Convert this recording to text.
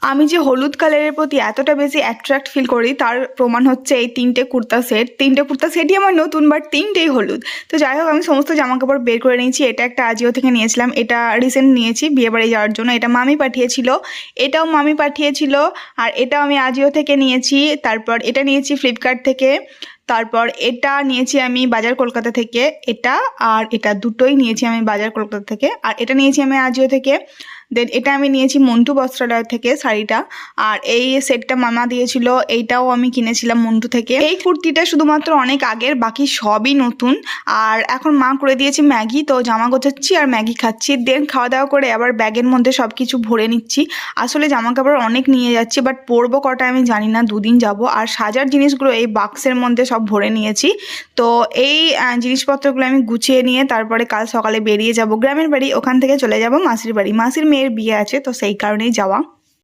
আমি যে হলুদ কালারের প্রতি এতটা বেশি অ্যাট্রাক্ট ফিল করি তার প্রমাণ হচ্ছে এই তিনটে কুর্তা সেটই আমার নতুন, বাট তিনটেই হলুদ। তো যাই হোক, আমি সমস্ত জামাকাপড় বের করে নিয়েছি। এটা একটা আজিও থেকে নিয়েছিলাম, এটা রিসেন্ট নিয়েছি বিয়েবাড়ি যাওয়ার জন্য। এটা মামি পাঠিয়েছিল, এটাও মামি পাঠিয়েছিল, আর এটাও আমি আজিও থেকে নিয়েছি। তারপর এটা নিয়েছি ফ্লিপকার্ট থেকে। তারপর এটা নিয়েছি আমি বাজার কলকাতা থেকে। এটা আর এটা দুটোই নিয়েছি আমি বাজার কলকাতা থেকে। আর এটা নিয়েছি আমি আজিও থেকে। দেন এটা আমি নিয়েছি মন্টু বস্ত্রালয় থেকে শাড়িটা। আর এই সেটটা মামা দিয়েছিল, এইটাও আমি কিনেছিলাম মন্টু থেকে। এই কুর্তিটা শুধুমাত্র অনেক আগের, বাকি সবই নতুন। আর এখন মা করে দিয়েছে ম্যাগি, তো জামা গোছাচ্ছি আর ম্যাগি খাচ্ছি। দেন খাওয়া দাওয়া করে আবার ব্যাগের মধ্যে সব কিছু ভরে নিচ্ছি। আসলে জামা কাপড় অনেক নিয়ে যাচ্ছি, বাট পরবো কটা আমি জানি না, দুদিন যাব। আর সাজার জিনিসগুলো এই বাক্সের মধ্যে সব ভরে নিয়েছি। তো এই জিনিসপত্রগুলো আমি গুছিয়ে নিয়ে তারপরে কাল সকালে বেরিয়ে যাব গ্রামের বাড়ি। ওখান থেকে চলে যাব মাসির বাড়ি, মাসির মেয়ের বিয়ে আছে, তো সেই কারণেই যাওয়া।